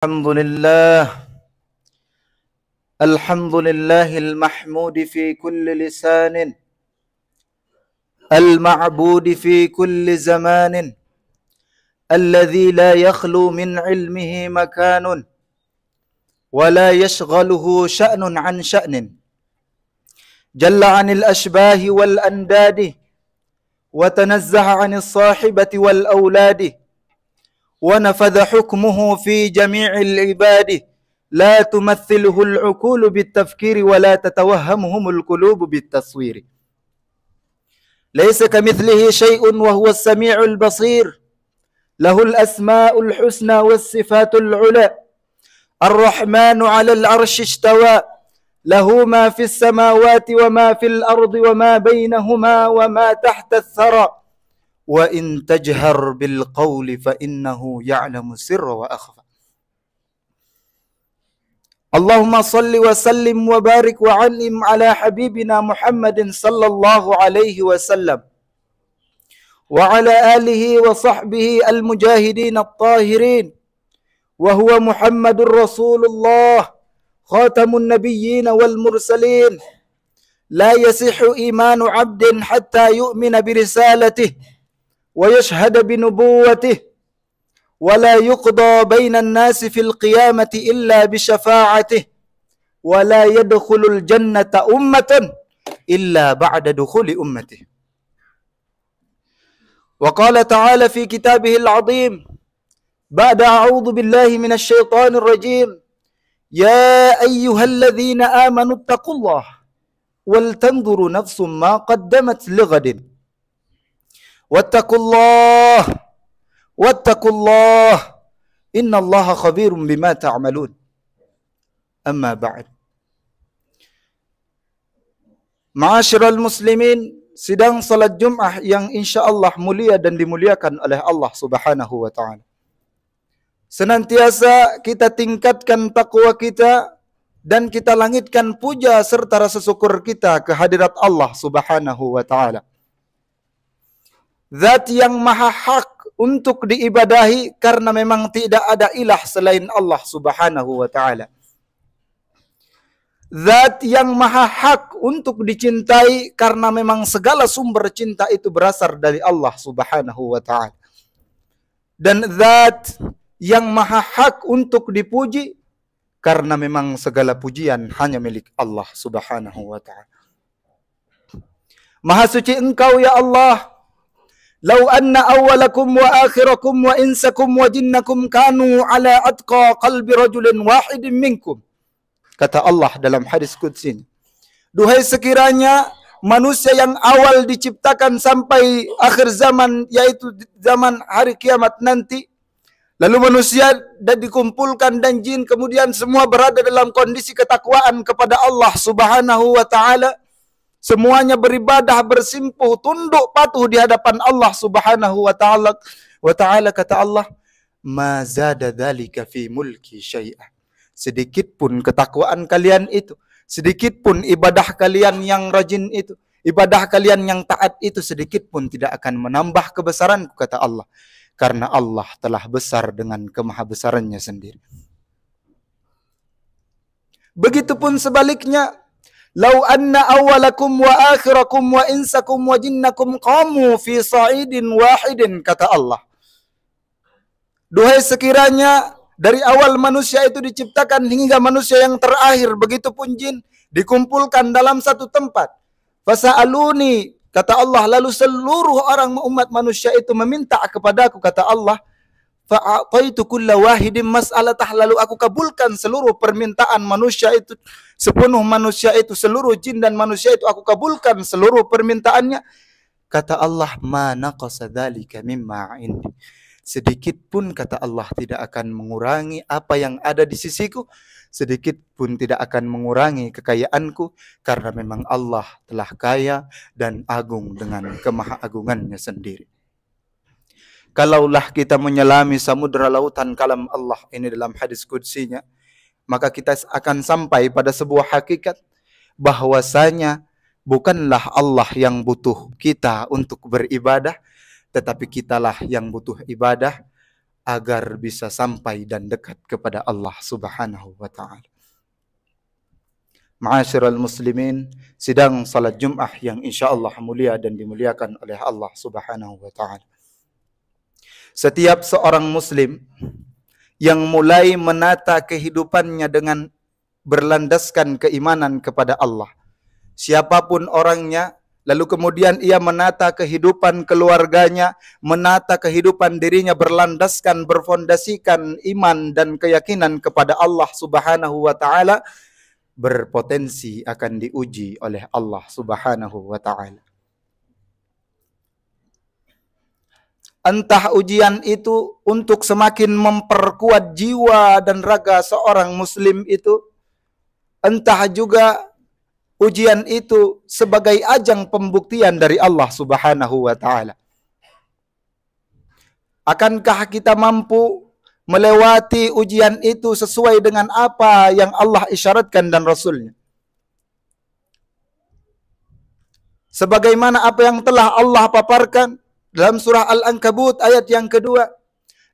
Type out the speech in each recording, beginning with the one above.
الحمد لله المحمود في كل لسان، المعبود في كل زمان، الذي لا يخلو من علمه مكان، ولا يشغله شأن عن شأن، جل عن الأشباه والأنداد، وتنزه عن الصاحبة والأولاد، ونفذ حكمه في جميع العباد، لا تمثله العقول بالتفكير ولا تتوهمهم القلوب بالتصوير. ليس كمثله شيء وهو السميع البصير، له الأسماء الحسنى والصفات العلى، الرحمن على العرش استوى، له ما في السماوات وما في الأرض وما بينهما وما تحت الثرى، وإن تجهر بالقول فإنه يعلم السر وأخفى. اللهم صل وسلم وبارك وعنم على حبيبنا محمد صلى الله عليه وسلم وعلى آله وصحبه المجاهدين الطاهرين، وهو محمد رسول الله خاتم النبيين والمرسلين. لا يصح إيمان عبد حتى يؤمن برسالته ويشهد بنبوته، ولا يقضى بين الناس في القيامة إلا بشفاعته، ولا يدخل الجنة أمة إلا بعد دخول أمته. وقال تعالى في كتابه العظيم بعد أعوذ بالله من الشيطان الرجيم: يا أيها الذين آمنوا اتقوا الله ولتنظر نفس ما قدمت لغد واتقوا الله إن الله خبير بما تعملون. أما بعد. Ma'asyiral muslimin, sidang salat Jum'ah yang insyaallah mulia dan dimuliakan oleh Allah Subhanahu wa taala. Senantiasa kita tingkatkan takwa kita dan kita langitkan puja serta rasa syukur kita kehadirat Allah Subhanahu wa taala. Zat yang maha hak untuk diibadahi karena memang tidak ada ilah selain Allah Subhanahu wa taala. Zat yang maha hak untuk dicintai karena memang segala sumber cinta itu berasal dari Allah Subhanahu wa taala. Dan zat yang maha hak untuk dipuji karena memang segala pujian hanya milik Allah Subhanahu wa taala. Maha suci Engkau ya Allah. Lau anna awwalakum wa akhirakum wa insakum wa jinnakum kanu ala atqa qalbi rajulin wahidin minkum. Kata Allah dalam hadis qudsi. Duhai sekiranya manusia yang awal diciptakan sampai akhir zaman, yaitu zaman hari kiamat nanti, lalu manusia dan dikumpulkan dan jin kemudian semua berada dalam kondisi ketakwaan kepada Allah Subhanahu wa taala. Semuanya beribadah, bersimpuh, tunduk, patuh di hadapan Allah Subhanahu wa taala. Kata Allah, "Ma zada dzalika fi mulki syai'a." Sedikit pun ketakwaan kalian itu, sedikit pun ibadah kalian yang rajin itu, ibadah kalian yang taat itu sedikit pun tidak akan menambah kebesaranku, kata Allah. Karena Allah telah besar dengan kemahabesarannya sendiri. Begitupun sebaliknya, lau anna awwalakum wa akhirakum wa insakum wa jinnakum qamu fi sa'idin wahidin, kata Allah. Duhai sekiranya dari awal manusia itu diciptakan hingga manusia yang terakhir, begitupun jin dikumpulkan dalam satu tempat. Fasa'aluni, kata Allah, lalu seluruh orang umat manusia itu meminta kepadaku, kata Allah. Fa'ataitu kulla wahidin mas'alatah, lalu aku kabulkan seluruh permintaan manusia itu, sepenuh manusia itu, seluruh jin dan manusia itu aku kabulkan seluruh permintaannya. Kata Allah, ma naqasa dzalika mimma 'indi. Sedikit pun, kata Allah, tidak akan mengurangi apa yang ada di sisiku, sedikit pun tidak akan mengurangi kekayaanku, karena memang Allah telah kaya dan agung dengan kemahaagungannya sendiri. Kalaulah kita menyelami samudra lautan kalam Allah ini dalam hadis qudsinya, maka kita akan sampai pada sebuah hakikat bahwasanya bukanlah Allah yang butuh kita untuk beribadah, tetapi kitalah yang butuh ibadah. agar bisa sampai dan dekat kepada Allah Subhanahu wa taala. Ma'asyiral muslimin, sidang salat Jumat yang insyaallah mulia dan dimuliakan oleh Allah Subhanahu wa taala. Setiap seorang muslim yang mulai menata kehidupannya dengan berlandaskan keimanan kepada Allah, siapapun orangnya, lalu kemudian ia menata kehidupan keluarganya, menata kehidupan dirinya berlandaskan, berfondasikan iman dan keyakinan kepada Allah Subhanahu wa taala, berpotensi akan diuji oleh Allah Subhanahu wa taala. Entah ujian itu untuk semakin memperkuat jiwa dan raga seorang muslim itu, entah juga ujian itu sebagai ajang pembuktian dari Allah Subhanahu wa taala. Akankah kita mampu melewati ujian itu sesuai dengan apa yang Allah isyaratkan dan Rasulnya? Sebagaimana apa yang telah Allah paparkan dalam surah Al-Ankabut ayat yang kedua.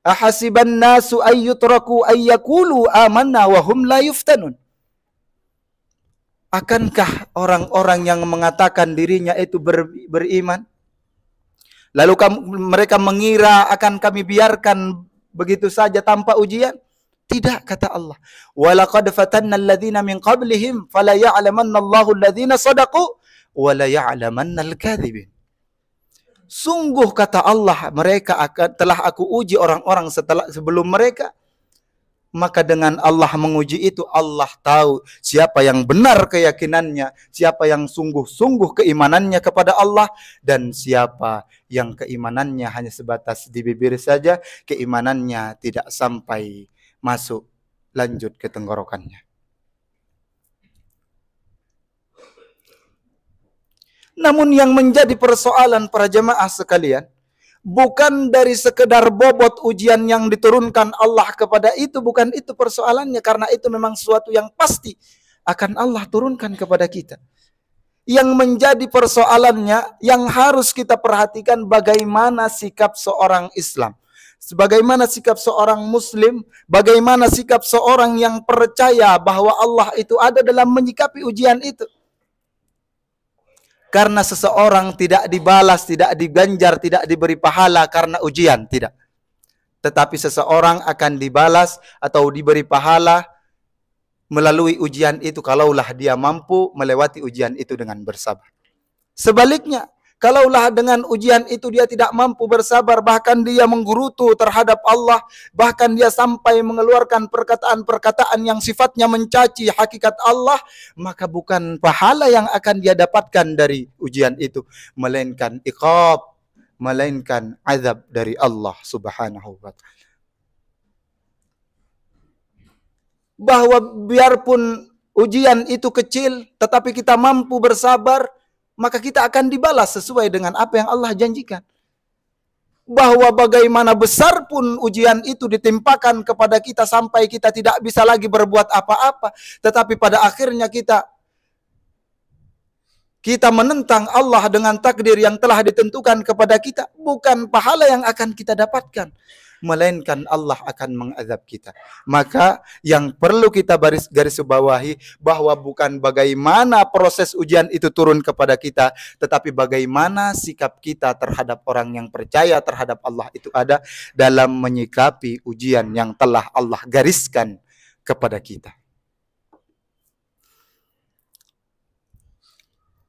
Ahasiban nasu ayyutraku ayyakulu amanna wa hum la yuftanun. Akankah orang-orang yang mengatakan dirinya itu beriman, lalu mereka mengira akan kami biarkan begitu saja tanpa ujian? Tidak, kata Allah. Walaqad fatanna alladhina min qablihim fala ya'lamanna Allahu alladhina sadaqu wa la ya'lamanna al-kadhibin. Sungguh, kata Allah, telah aku uji orang-orang sebelum mereka. Maka dengan Allah menguji itu, Allah tahu siapa yang benar keyakinannya, siapa yang sungguh-sungguh keimanannya kepada Allah, dan siapa yang keimanannya hanya sebatas di bibir saja, keimanannya tidak sampai masuk lanjut ke tenggorokannya. Namun yang menjadi persoalan para jemaah sekalian, bukan dari sekedar bobot ujian yang diturunkan Allah kepada itu, bukan itu persoalannya, karena itu memang sesuatu yang pasti akan Allah turunkan kepada kita. Yang menjadi persoalannya, yang harus kita perhatikan, bagaimana sikap seorang Islam, bagaimana sikap seorang Muslim, bagaimana sikap seorang yang percaya bahwa Allah itu ada dalam menyikapi ujian itu. Karena seseorang tidak dibalas, tidak diganjar, tidak diberi pahala karena ujian, tidak. Tetapi seseorang akan dibalas atau diberi pahala melalui ujian itu kalaulah dia mampu melewati ujian itu dengan bersabar. Sebaliknya, kalaulah dengan ujian itu dia tidak mampu bersabar, bahkan dia menggerutu terhadap Allah, bahkan dia sampai mengeluarkan perkataan-perkataan yang sifatnya mencaci hakikat Allah, maka bukan pahala yang akan dia dapatkan dari ujian itu, melainkan iqab, melainkan azab dari Allah Subhanahu wa taala. Bahwa biarpun ujian itu kecil, tetapi kita mampu bersabar, maka kita akan dibalas sesuai dengan apa yang Allah janjikan. Bahwa bagaimana besar pun ujian itu ditimpakan kepada kita sampai kita tidak bisa lagi berbuat apa-apa, tetapi pada akhirnya kita menentang Allah dengan takdir yang telah ditentukan kepada kita, bukan pahala yang akan kita dapatkan, melainkan Allah akan mengazab kita. Maka yang perlu kita garis bawahi, bahwa bukan bagaimana proses ujian itu turun kepada kita, tetapi bagaimana sikap kita terhadap orang yang percaya terhadap Allah itu ada dalam menyikapi ujian yang telah Allah gariskan kepada kita.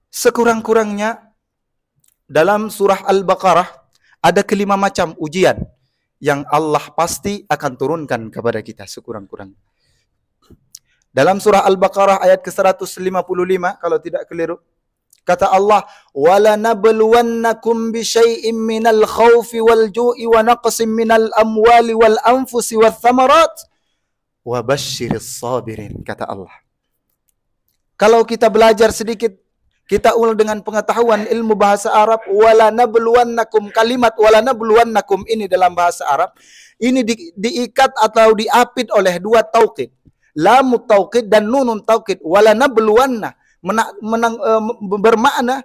Sekurang-kurangnya dalam surah Al-Baqarah ada kelima macam ujian yang Allah pasti akan turunkan kepada kita sekurang-kurangnya. Dalam surah Al-Baqarah ayat ke-155 kalau tidak keliru, kata Allah, "Wala nabluwannakum bisyai'im minal khaufi wal ju'i wa naqsim minal amwali wal anfusi wath thamarat wa basyiris sabirin," kata Allah. Kalau kita belajar sedikit, kita ulang dengan pengetahuan ilmu bahasa Arab, wala nabluwannakum, kalimat wala nabluwannakum ini dalam bahasa Arab, ini diikat atau diapit oleh dua taukid. Lamut taukid dan nunun taukid. Wala nabluwanna bermakna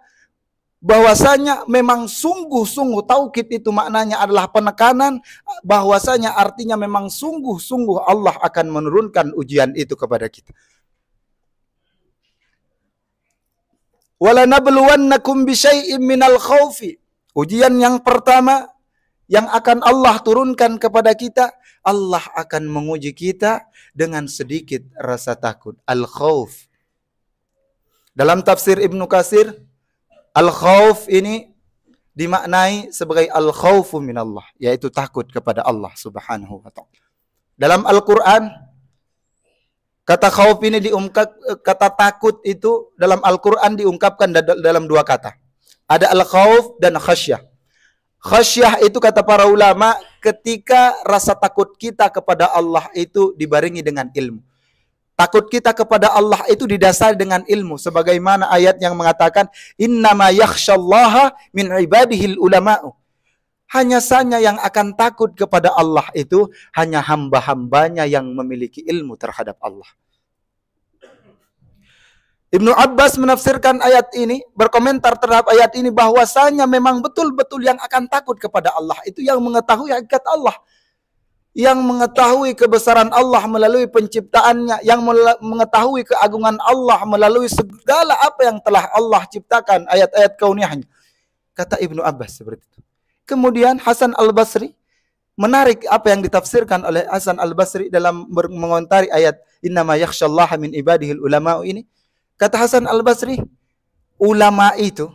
bahwasanya memang sungguh-sungguh, taukid itu maknanya adalah penekanan, bahwasanya artinya memang sungguh-sungguh Allah akan menurunkan ujian itu kepada kita. Walanabluwannakum bisyai'im minal khaufi. Ujian yang pertama yang akan Allah turunkan kepada kita, Allah akan menguji kita dengan sedikit rasa takut. Al-khauf. Dalam tafsir Ibnu Katsir, al-khauf ini dimaknai sebagai al-khaufu minallah, yaitu takut kepada Allah Subhanahu wa ta'ala. Dalam Al-Qur'an, kata khauf ini kata takut itu dalam Al-Qur'an diungkapkan dalam dua kata. Ada al-khauf dan khasyah. Khasyah itu kata para ulama ketika rasa takut kita kepada Allah itu dibarengi dengan ilmu. Takut kita kepada Allah itu didasari dengan ilmu, sebagaimana ayat yang mengatakan innama yakhsyallaha min ibadihil ulama'u. Hanya saja yang akan takut kepada Allah itu hanya hamba-hambanya yang memiliki ilmu terhadap Allah. Ibnu Abbas menafsirkan ayat ini, berkomentar terhadap ayat ini, bahwasanya memang betul-betul yang akan takut kepada Allah itu yang mengetahui hakikat Allah, yang mengetahui kebesaran Allah melalui penciptaannya, yang mengetahui keagungan Allah melalui segala apa yang telah Allah ciptakan, ayat-ayat kauniyahnya. Kata Ibnu Abbas seperti itu. Kemudian Hasan Al-Basri menarik apa yang ditafsirkan oleh Hasan Al-Basri dalam mengomentari ayat innama yakhsyallaha min ibadihil ulama'u ini. Kata Hasan Al-Basri, ulama itu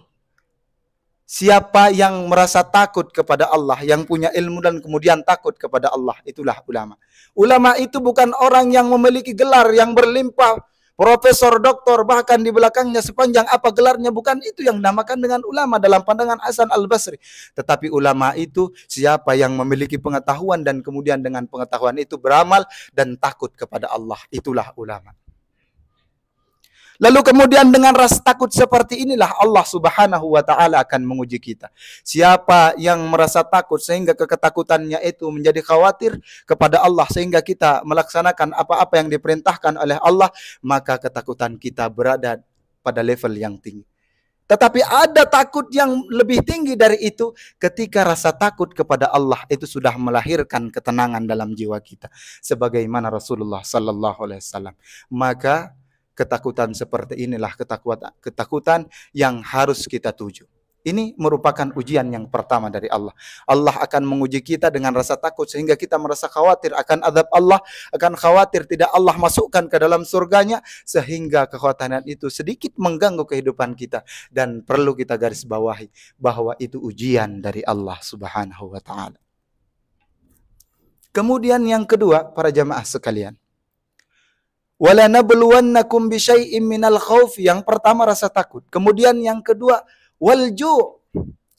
siapa yang merasa takut kepada Allah, yang punya ilmu dan kemudian takut kepada Allah, itulah ulama. Ulama itu bukan orang yang memiliki gelar yang berlimpah, profesor, doktor, bahkan di belakangnya sepanjang apa gelarnya, bukan itu yang dinamakan dengan ulama dalam pandangan Hasan Al-Basri. Tetapi ulama itu siapa yang memiliki pengetahuan dan kemudian dengan pengetahuan itu beramal dan takut kepada Allah, itulah ulama. Lalu kemudian dengan rasa takut seperti inilah Allah Subhanahu wa ta'ala akan menguji kita. Siapa yang merasa takut sehingga ketakutannya itu menjadi khawatir kepada Allah, sehingga kita melaksanakan apa-apa yang diperintahkan oleh Allah, maka ketakutan kita berada pada level yang tinggi. Tetapi ada takut yang lebih tinggi dari itu, ketika rasa takut kepada Allah itu sudah melahirkan ketenangan dalam jiwa kita. Sebagaimana Rasulullah sallallahu alaihi wasallam. Maka ketakutan seperti inilah ketakutan yang harus kita tuju. Ini merupakan ujian yang pertama dari Allah. Allah akan menguji kita dengan rasa takut sehingga kita merasa khawatir akan azab Allah, akan khawatir tidak Allah masukkan ke dalam surganya, sehingga kekhawatiran itu sedikit mengganggu kehidupan kita, dan perlu kita garis bawahi bahwa itu ujian dari Allah Subhanahu wa ta'ala. Kemudian yang kedua, para jamaah sekalian, walanabluwannakum bisyai'im minal khauf. Yang pertama rasa takut. Kemudian yang kedua walju'.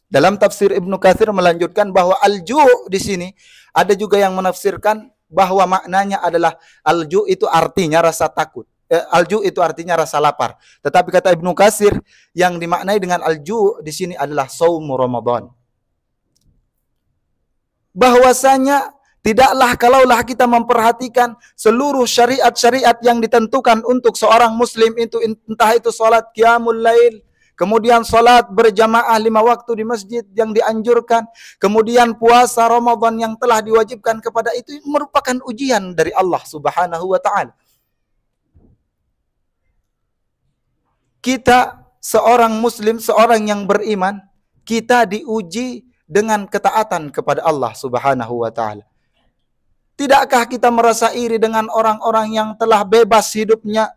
Dalam tafsir Ibnu Katsir melanjutkan bahwa alju' di sini ada juga yang menafsirkan bahwa maknanya adalah alju' itu artinya rasa takut. Alju' itu artinya rasa lapar. Tetapi kata Ibnu Katsir yang dimaknai dengan alju' di sini adalah shaum Ramadan. Bahwasanya tidaklah kalaulah kita memperhatikan seluruh syariat-syariat yang ditentukan untuk seorang muslim itu, entah itu salat qiyamul lail, kemudian salat berjamaah 5 waktu di masjid yang dianjurkan, kemudian puasa Ramadan yang telah diwajibkan kepada itu, merupakan ujian dari Allah Subhanahu wa ta'ala. Kita seorang muslim, seorang yang beriman, kita diuji dengan ketaatan kepada Allah Subhanahu wa ta'ala. Tidakkah kita merasa iri dengan orang-orang yang telah bebas hidupnya,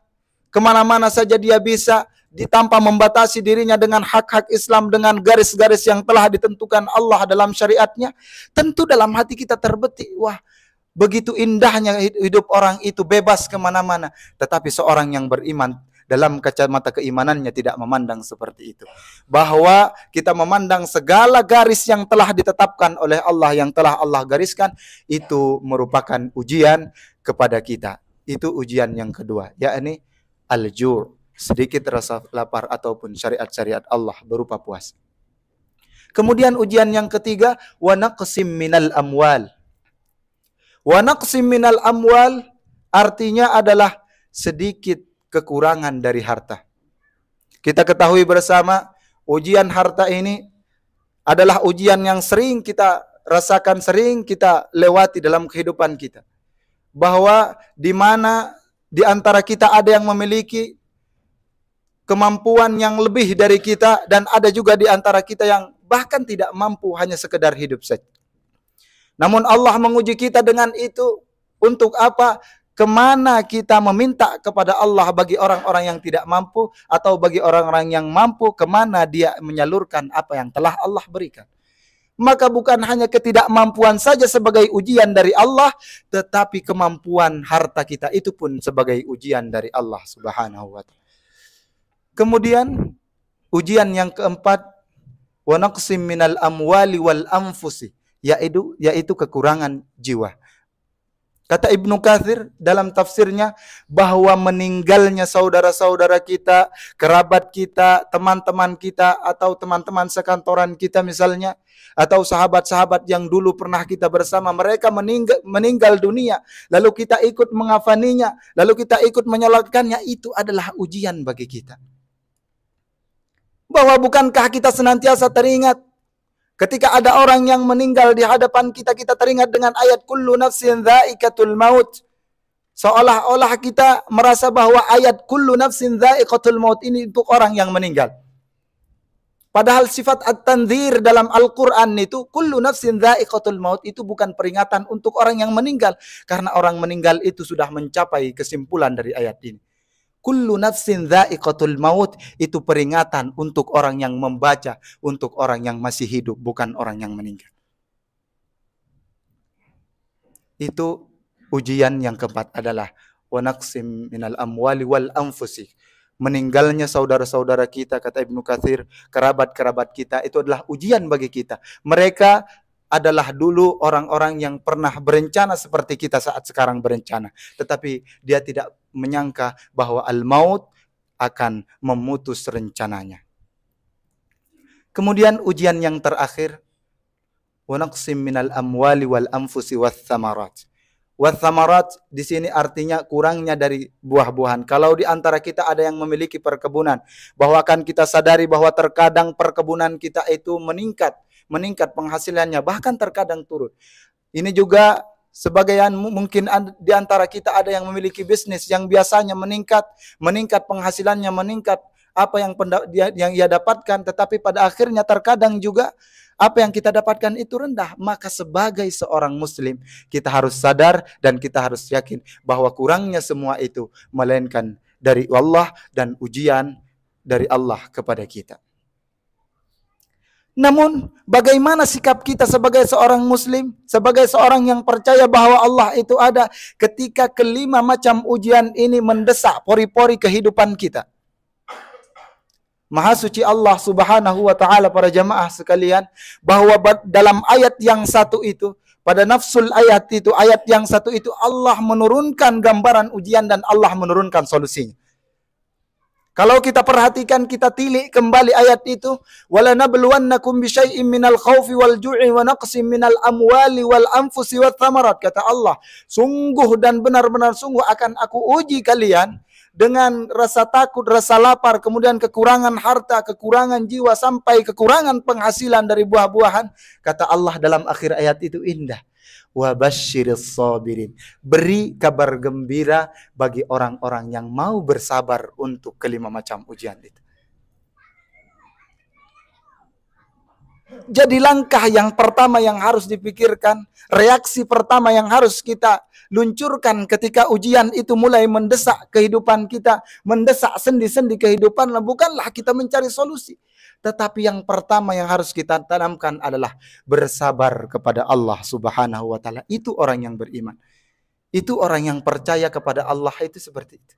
kemana-mana saja dia bisa, tanpa membatasi dirinya dengan hak-hak Islam, dengan garis-garis yang telah ditentukan Allah dalam syariatnya? Tentu dalam hati kita terbetik, wah, begitu indahnya hidup orang itu, bebas kemana-mana. Tetapi seorang yang beriman, dalam kacamata keimanannya tidak memandang seperti itu. Bahwa kita memandang segala garis yang telah ditetapkan oleh Allah, yang telah Allah gariskan, itu merupakan ujian kepada kita. Itu ujian yang kedua, yakni al-ju', sedikit rasa lapar ataupun syariat-syariat Allah berupa puasa. Kemudian ujian yang ketiga, wa naqsim minal amwal. Wa naqsim minal amwal artinya adalah sedikit kekurangan dari harta. Kita ketahui bersama, Ujian harta ini adalah ujian yang sering kita rasakan, sering kita lewati dalam kehidupan kita. Bahwa di mana di antara kita ada yang memiliki kemampuan yang lebih dari kita, dan ada juga di antara kita yang bahkan tidak mampu, hanya sekedar hidup saja. Namun Allah menguji kita dengan itu untuk apa? Kemana kita meminta kepada Allah bagi orang-orang yang tidak mampu, atau bagi orang-orang yang mampu, kemana dia menyalurkan apa yang telah Allah berikan. Maka bukan hanya ketidakmampuan saja sebagai ujian dari Allah, tetapi kemampuan harta kita itu pun sebagai ujian dari Allah Subhanahu wa ta'ala. Kemudian ujian yang keempat, wa naqsim minal amwali wal anfusi, yaitu kekurangan jiwa. Kata Ibnu Katsir dalam tafsirnya, bahwa meninggalnya saudara-saudara kita, kerabat kita, teman-teman kita, atau teman-teman sekantoran kita misalnya, atau sahabat-sahabat yang dulu pernah kita bersama, mereka meninggal dunia, lalu kita ikut mengafaninya, lalu kita ikut menyolatkannya, itu adalah ujian bagi kita. Bahwa bukankah kita senantiasa teringat ketika ada orang yang meninggal di hadapan kita, kita teringat dengan ayat kullu nafsin dha'iqatul maut. Seolah-olah kita merasa bahwa ayat kullu nafsin dha'iqatul maut ini untuk orang yang meninggal. Padahal sifat at-tanzir dalam Al-Quran itu, kullu nafsin dha'iqatul maut, itu bukan peringatan untuk orang yang meninggal. Karena orang meninggal itu sudah mencapai kesimpulan dari ayat ini. Kullu nafsin dha'iqatul maut itu peringatan untuk orang yang membaca, untuk orang yang masih hidup, bukan orang yang meninggal. Itu ujian yang keempat adalah wa naqsim minal amwali wal anfusi. Meninggalnya saudara-saudara kita, kata Ibnu Katsir, kerabat-kerabat kita, itu adalah ujian bagi kita. Mereka adalah dulu orang-orang yang pernah berencana seperti kita saat sekarang berencana. Tetapi dia tidak menyangka bahwa al-maut akan memutus rencananya. Kemudian ujian yang terakhir, wa naqsim minal amwali wal anfusi wath thamarat. Wath thamarat di sini artinya kurangnya dari buah-buahan. Kalau di antara kita ada yang memiliki perkebunan, bahwa akan kita sadari bahwa terkadang perkebunan kita itu meningkat penghasilannya, bahkan terkadang turun. Ini juga sebagian mungkin di antara kita ada yang memiliki bisnis yang biasanya meningkat penghasilannya, meningkat apa yang ia dapatkan, tetapi pada akhirnya terkadang juga apa yang kita dapatkan itu rendah. Maka sebagai seorang muslim, kita harus sadar dan kita harus yakin bahwa kurangnya semua itu melainkan dari Allah dan ujian dari Allah kepada kita. Namun bagaimana sikap kita sebagai seorang muslim, sebagai seorang yang percaya bahwa Allah itu ada, ketika kelima macam ujian ini mendesak pori-pori kehidupan kita? Maha suci Allah Subhanahu wa ta'ala, para jamaah sekalian, bahwa dalam ayat yang satu itu, pada nafsul ayat itu, ayat yang satu itu, Allah menurunkan gambaran ujian dan Allah menurunkan solusinya. Kalau kita perhatikan, kita tilik kembali ayat itu, wala nabluwannakum bisyai'im minal khaufi wal ju'i wa naqsim minal amwali wal anfusi wath thamarat. Kata Allah, sungguh dan benar-benar sungguh akan aku uji kalian dengan rasa takut, rasa lapar, kemudian kekurangan harta, kekurangan jiwa, sampai kekurangan penghasilan dari buah-buahan. Kata Allah dalam akhir ayat itu indah. Wa basyiris sabirin. Beri kabar gembira bagi orang-orang yang mau bersabar untuk kelima macam ujian itu. Jadi langkah yang pertama yang harus dipikirkan, reaksi pertama yang harus kita luncurkan ketika ujian itu mulai mendesak kehidupan kita, mendesak sendi-sendi kehidupan, bukanlah kita mencari solusi. Tetapi yang pertama yang harus kita tanamkan adalah bersabar kepada Allah Subhanahu wa ta'ala. Itu orang yang beriman. Itu orang yang percaya kepada Allah, itu seperti itu.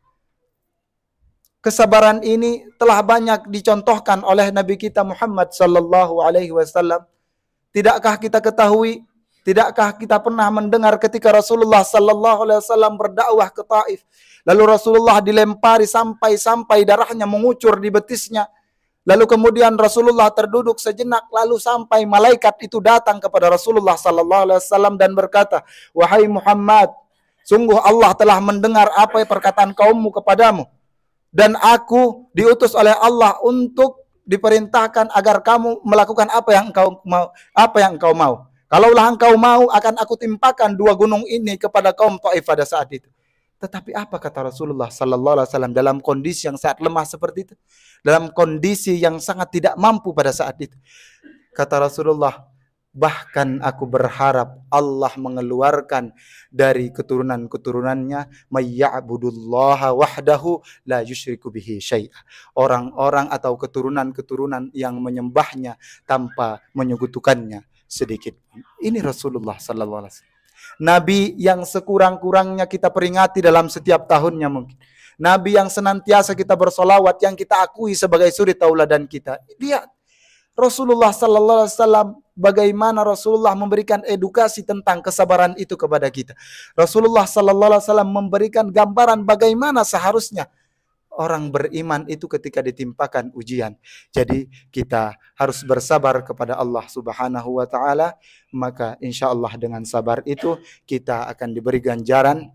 Kesabaran ini telah banyak dicontohkan oleh Nabi kita Muhammad sallallahu alaihi wasallam. Tidakkah kita ketahui, tidakkah kita pernah mendengar ketika Rasulullah sallallahu alaihi wasallam berdakwah ke Taif, lalu Rasulullah dilempari sampai darahnya mengucur di betisnya. Lalu kemudian Rasulullah terduduk sejenak, lalu sampai malaikat itu datang kepada Rasulullah sallallahu alaihi wasallam dan berkata, "Wahai Muhammad, sungguh Allah telah mendengar apa perkataan kaummu kepadamu, dan aku diutus oleh Allah untuk diperintahkan agar kamu melakukan apa yang engkau mau. Kalaulah engkau mau, akan aku timpakan dua gunung ini kepada kaum Taif pada saat itu. Tetapi apa kata Rasulullah sallallahu alaihi wasallam dalam kondisi yang sangat lemah seperti itu? Dalam kondisi yang sangat tidak mampu pada saat itu. Kata Rasulullah, bahkan aku berharap Allah mengeluarkan dari keturunan-keturunannya mayya'budullaha wahdahu la yusyriku bihi syai'a. Orang-orang atau keturunan-keturunan yang menyembahnya tanpa menyekutukannya sedikit. Ini Rasulullah sallallahu alaihi wasallam. Nabi yang sekurang-kurangnya kita peringati dalam setiap tahunnya mungkin. Nabi yang senantiasa kita bersolawat, yang kita akui sebagai suri tauladan kita. Lihat Rasulullah sallallahu alaihi wasallam, bagaimana Rasulullah memberikan edukasi tentang kesabaran itu kepada kita. Rasulullah sallallahu alaihi wasallam memberikan gambaran bagaimana seharusnya orang beriman itu ketika ditimpakan ujian. Jadi kita harus bersabar kepada Allah Subhanahu wa taala, maka insya Allah dengan sabar itu kita akan diberi ganjaran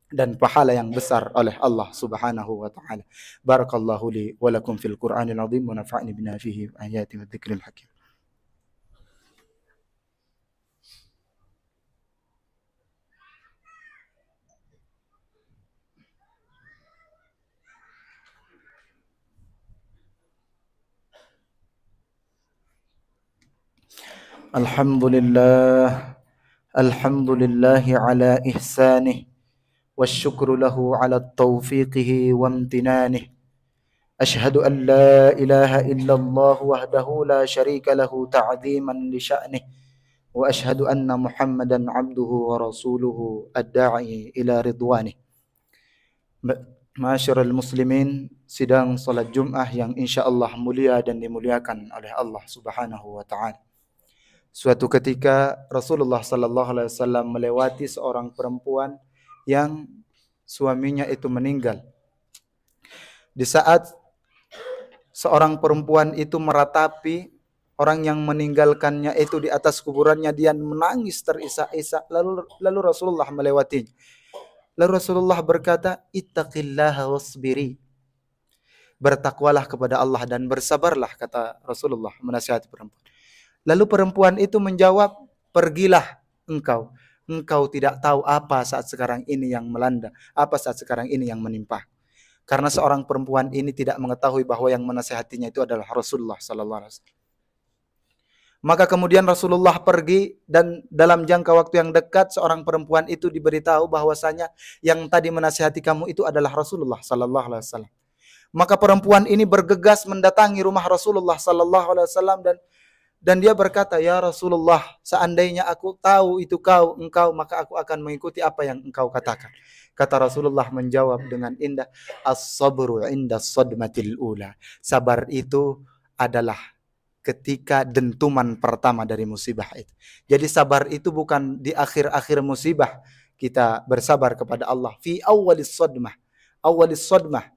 dan pahala yang besar oleh Allah Subhanahu wa taala. Barakallahu li wa lakum fil Qur'anil azim wa nafa'ni bima fihi ayati wa dzikril hakim. Alhamdulillah, alhamdulillahi ala ihsanih, والشكر له على توفيقه وامتنانه. أشهد أن لا إله إلا الله وحده لا شريك له تعظيما لشأنه، وأشهد أن محمدا عبده ورسوله الداعي إلى رضوانه. Ma'asyiral muslimin, sidang salat Jumat yang insyaallah mulia dan dimuliakan oleh Allah Subhanahu wa taala. Suatu ketika Rasulullah sallallahu alaihi wasallam melewati seorang perempuan yang suaminya itu meninggal. Di saat seorang perempuan itu meratapi orang yang meninggalkannya itu di atas kuburannya, dia menangis terisak-isak. Lalu Rasulullah melewatinya. Lalu Rasulullah berkata, "Ittaqillaha wasbiri." Bertakwalah kepada Allah dan bersabarlah, kata Rasulullah menasihati perempuan. Lalu perempuan itu menjawab, "Pergilah engkau. Engkau tidak tahu apa saat sekarang ini yang melanda, apa saat sekarang ini yang menimpa." Karena seorang perempuan ini tidak mengetahui bahwa yang menasihatinya itu adalah Rasulullah sallallahu alaihi wasallam. Maka kemudian Rasulullah pergi, dan dalam jangka waktu yang dekat seorang perempuan itu diberitahu bahwasanya yang tadi menasihati kamu itu adalah Rasulullah sallallahu alaihi wasallam. Maka perempuan ini bergegas mendatangi rumah Rasulullah sallallahu alaihi wasallam dan dia berkata, "Ya Rasulullah, seandainya aku tahu itu engkau, maka aku akan mengikuti apa yang engkau katakan." Kata Rasulullah menjawab dengan indah, "As-sabru 'inda as-sadmatil ula." Sabar itu adalah ketika dentuman pertama dari musibah itu. Jadi sabar itu bukan di akhir-akhir musibah kita bersabar kepada Allah. Fi awwalis sadmah. Awalis sadmah.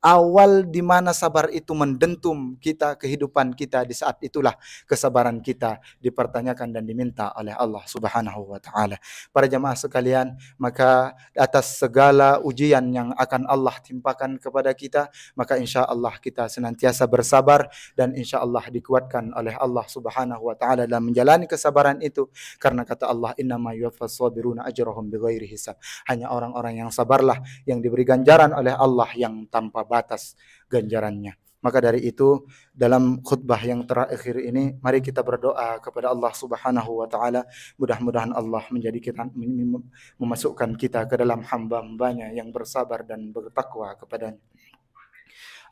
Awal di mana sabar itu mendentum kita, kehidupan kita, di saat itulah kesabaran kita dipertanyakan dan diminta oleh Allah Subhanahu wa taala. Para jamaah sekalian, maka atas segala ujian yang akan Allah timpakan kepada kita, maka insya Allah kita senantiasa bersabar dan insya Allah dikuatkan oleh Allah Subhanahu wa taala dalam menjalani kesabaran itu, karena kata Allah, "Innama yuwaffas sabiruna ajrahum bighairi hisab." Hanya orang-orang yang sabarlah yang diberi ganjaran oleh Allah yang tanpa batas ganjarannya. Maka dari itu, dalam khutbah yang terakhir ini, mari kita berdoa kepada Allah Subhanahu wa taala, mudah-mudahan Allah menjadikan memasukkan kita ke dalam hamba-hambanya yang bersabar dan bertakwa kepadanya.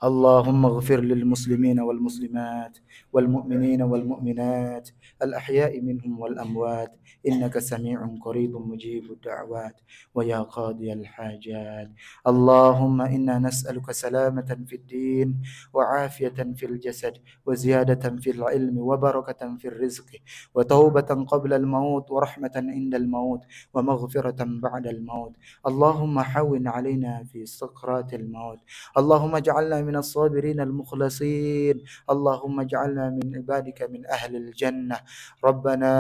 اللهم اغفر للمسلمين والمسلمات والمؤمنين والمؤمنات الأحياء منهم والأموات إنك سميع قريب مجيب الدعوات ويا قاضي الحاجات. اللهم إنا نسألك سلامة في الدين وعافية في الجسد وزيادة في العلم وبركة في الرزق وتوبة قبل الموت ورحمة عند الموت ومغفرة بعد الموت. اللهم حون علينا في سكرات الموت. اللهم اجعلنا من من الصابرين المخلصين. اللهم اجعلنا من عبادك من أهل الجنة. ربنا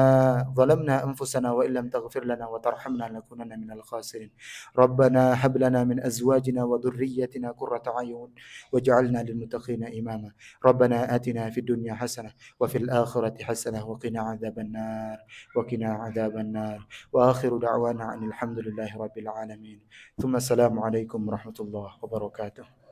ظلمنا أنفسنا وإن لم تغفر لنا وترحمنا لنكونن من الخاسرين. ربنا هب لنا من أزواجنا وذريتنا قرة أعين واجعلنا للمتقين إماما. ربنا آتنا في الدنيا حسنة وفي الآخرة حسنة وقنا عذاب النار وقنا عذاب النار. وآخر دعوانا أن الحمد لله رب العالمين. ثم السلام عليكم ورحمة الله وبركاته.